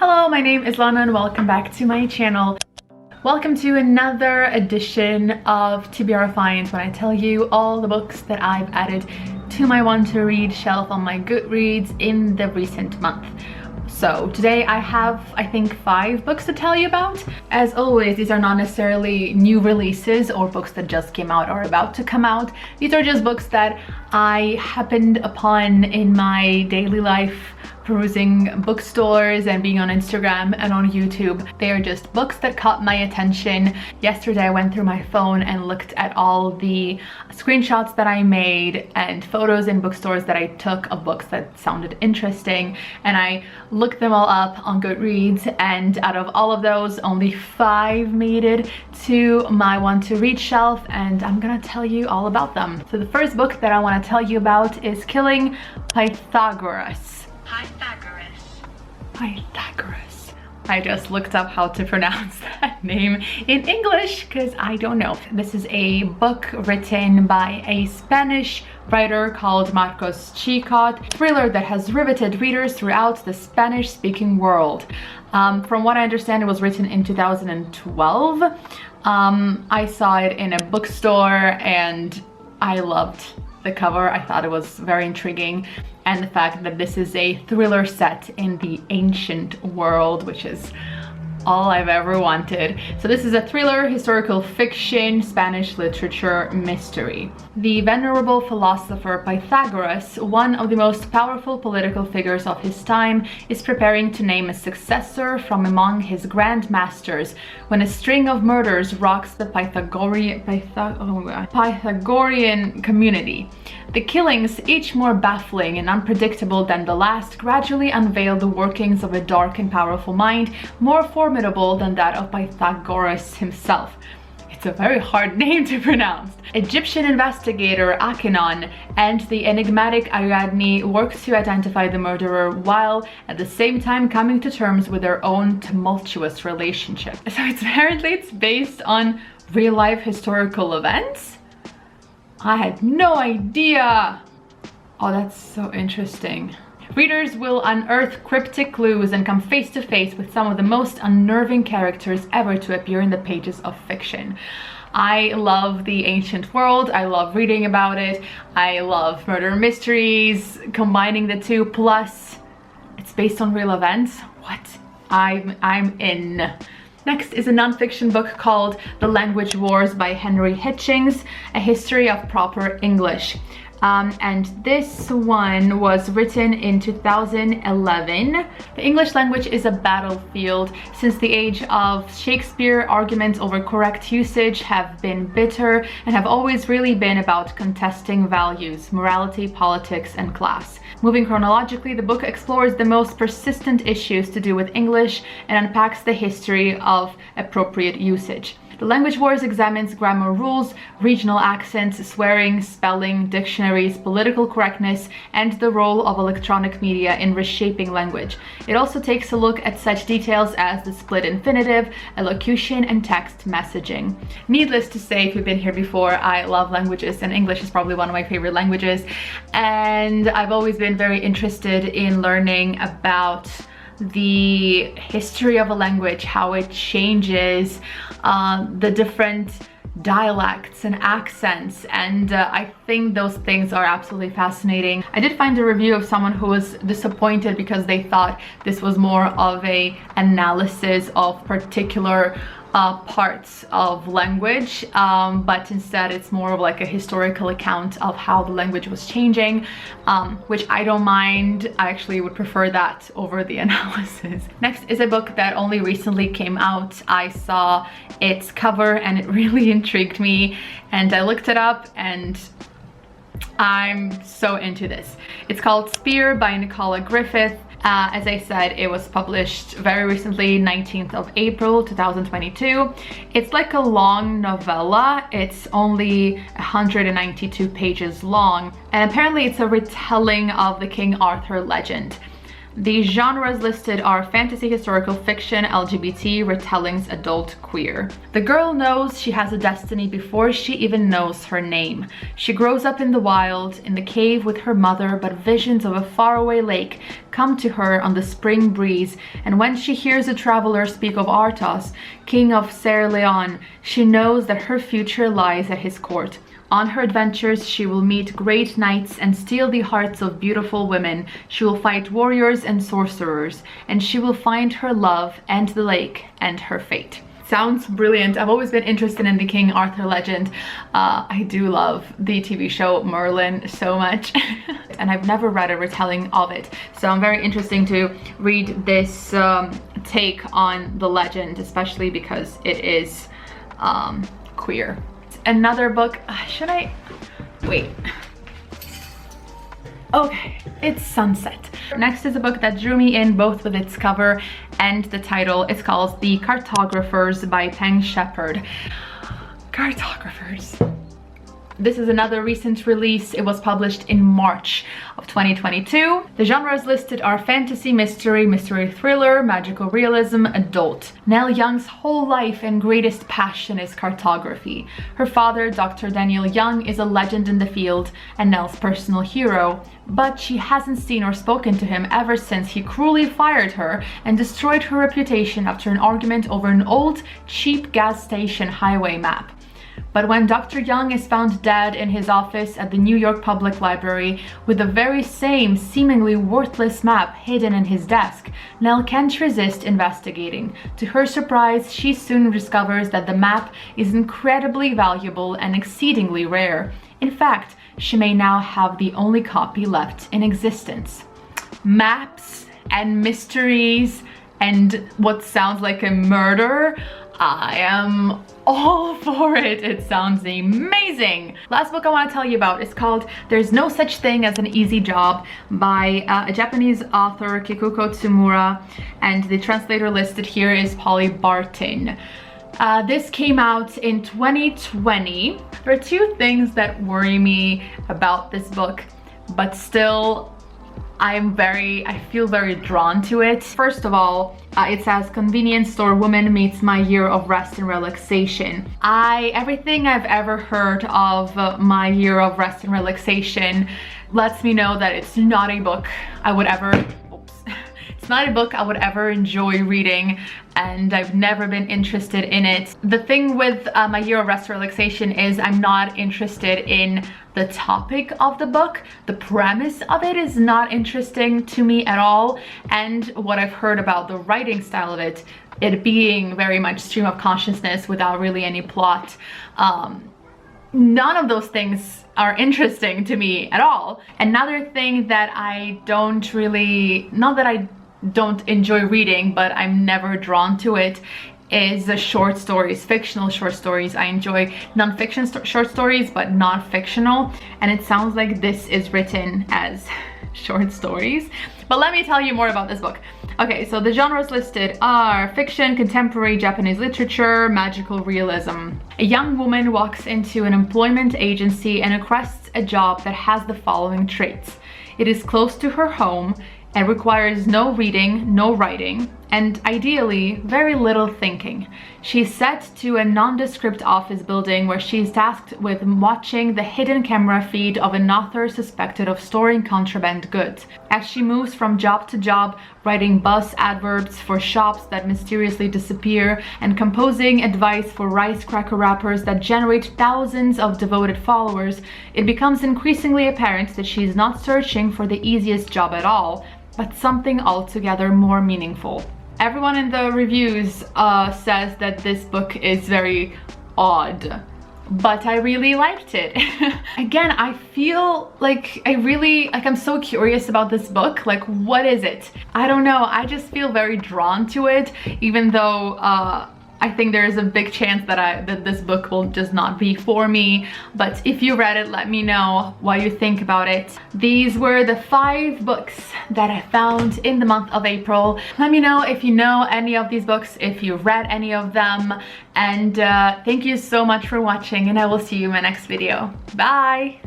Hello, my name is Lana and welcome back to my channel. Welcome to another edition of TBR Finds, when I tell you all the books that I've added to my want to read shelf on my Goodreads in the recent month. So today I have, I think, 5 books to tell you about. As always, these are not necessarily new releases or books that just came out or about to come out. These are just books that I happened upon in my daily life, perusing bookstores and being on Instagram and on YouTube. They are just books that caught my attention. Yesterday I went through my phone and looked at all the screenshots that I made and photos in bookstores that I took of books that sounded interesting, and I looked them all up on Goodreads, and out of all of those, only 5 made it to my want to read shelf, and I'm gonna tell you all about them. So the first book that I want to tell you about is Killing Pythagoras. Pythagoras. I just looked up how to pronounce that name in English because I don't know. This is a book written by a Spanish writer called Marcos Chicot, thriller that has riveted readers throughout the Spanish-speaking world. From what I understand, it was written in 2012. I saw it in a bookstore and I loved the cover. I thought it was very intriguing, and the fact that this is a thriller set in the ancient world, which is all I've ever wanted. So this is a thriller, historical fiction, Spanish literature mystery. The venerable philosopher Pythagoras, one of the most powerful political figures of his time, is preparing to name a successor from among his grand masters when a string of murders rocks the Pythagorean community. The killings, each more baffling and unpredictable than the last, gradually unveil the workings of a dark and powerful mind, more formidable than that of Pythagoras himself. It's a very hard name to pronounce. Egyptian investigator Akhenaten and the enigmatic Ariadne work to identify the murderer, while at the same time coming to terms with their own tumultuous relationship. So it's based on real-life historical events? I had no idea. Oh, that's so interesting. Readers will unearth cryptic clues and come face to face with some of the most unnerving characters ever to appear in the pages of fiction. I love the ancient world. I love reading about it. I love murder mysteries, combining the two, plus it's based on real events. What? I'm in. Next is a non-fiction book called The Language Wars by Henry Hitchings, a history of proper English. And this one was written in 2011. The English language is a battlefield. Since the age of Shakespeare, arguments over correct usage have been bitter and have always really been about contesting values, morality, politics, and class. Moving chronologically, the book explores the most persistent issues to do with English and unpacks the history of appropriate usage. The Language Wars examines grammar rules, regional accents, swearing, spelling, dictionaries, political correctness, and the role of electronic media in reshaping language. It also takes a look at such details as the split infinitive, elocution, and text messaging. Needless to say, if you've been here before, I love languages, and English is probably one of my favorite languages. And I've always been very interested in learning about the history of a language, how it changes, the different dialects and accents, and I think those things are absolutely fascinating. I did find a review of someone who was disappointed because they thought this was more of a analysis of particular parts of language, but instead it's more of like a historical account of how the language was changing, which I don't mind. I actually would prefer that over the analysis. Next is a book that only recently came out. I saw its cover and it really intrigued me, and I looked it up and I'm so into this. It's called Spear by Nicola Griffith. As I said, it was published very recently, 19th of April 2022. It's like a long novella. It's only 192 pages long, and apparently it's a retelling of the King Arthur legend. The genres listed are fantasy, historical fiction, LGBT, retellings, adult, queer. The girl knows she has a destiny before she even knows her name. She grows up in the wild, in the cave with her mother, but visions of a faraway lake come to her on the spring breeze, and when she hears a traveler speak of Arthas, king of Ser Leon, she knows that her future lies at his court. On her adventures, she will meet great knights and steal the hearts of beautiful women. She will fight warriors and sorcerers, and she will find her love and the lake and her fate. Sounds brilliant. I've always been interested in the King Arthur legend. I do love the TV show Merlin so much. And I've never read a retelling of it. So I'm very interested to read this take on the legend, especially because it is queer. Another book, should I wait? Okay, it's Sunset. Next is a book that drew me in both with its cover and the title. It's called The Cartographers by Peng Shepherd. Cartographers. This is another recent release. It was published in March of 2022. The genres listed are fantasy, mystery, mystery thriller, magical realism, adult. Nell Young's whole life and greatest passion is cartography. Her father, Dr. Daniel Young, is a legend in the field and Nell's personal hero, but she hasn't seen or spoken to him ever since he cruelly fired her and destroyed her reputation after an argument over an old, cheap gas station highway map. But when Dr. Young is found dead in his office at the New York Public Library with the very same seemingly worthless map hidden in his desk, Nell can't resist investigating. To her surprise, she soon discovers that the map is incredibly valuable and exceedingly rare. In fact, she may now have the only copy left in existence. Maps and mysteries and what sounds like a murder. I am all for it. It sounds amazing. Last book I want to tell you about is called There's No Such Thing as an Easy Job by a Japanese author, Kikuko Tsumura, and the translator listed here is Polly Barton. This came out in 2020. There are two things that worry me about this book, but still I feel very drawn to it. First of all, it says convenience store woman meets my year of rest and relaxation. Everything I've ever heard of my year of rest and relaxation lets me know that it's not a book I would ever, it's not a book I would ever enjoy reading, and I've never been interested in it. The thing with my year of rest and relaxation is I'm not interested in the topic of the book. The premise of it is not interesting to me at all, and what I've heard about the writing style of it being very much stream of consciousness without really any plot, none of those things are interesting to me at all. Another thing that I don't really, not that I don't enjoy reading, but I'm never drawn to it, is the short stories, fictional short stories. I enjoy non-fiction short stories, but not fictional, and it sounds like this is written as short stories. But let me tell you more about this book. Okay, so the genres listed are fiction, contemporary Japanese literature, magical realism. A young woman walks into an employment agency and requests a job that has the following traits. It is close to her home and requires no reading, no writing, and ideally, very little thinking. She's set to a nondescript office building where she's tasked with watching the hidden camera feed of an author suspected of storing contraband goods. As she moves from job to job, writing buzz adverbs for shops that mysteriously disappear and composing advice for rice cracker wrappers that generate thousands of devoted followers, it becomes increasingly apparent that she's not searching for the easiest job at all, but something altogether more meaningful. Everyone in the reviews says that this book is very odd, but I really liked it. Again, I feel like I'm so curious about this book. Like, what is it? I don't know. I just feel very drawn to it, even though I think there is a big chance that this book will just not be for me. But if you read it, let me know what you think about it. These were the 5 books that I found in the month of April. Let me know if you know any of these books, if you read any of them. And thank you so much for watching, and I will see you in my next video. Bye!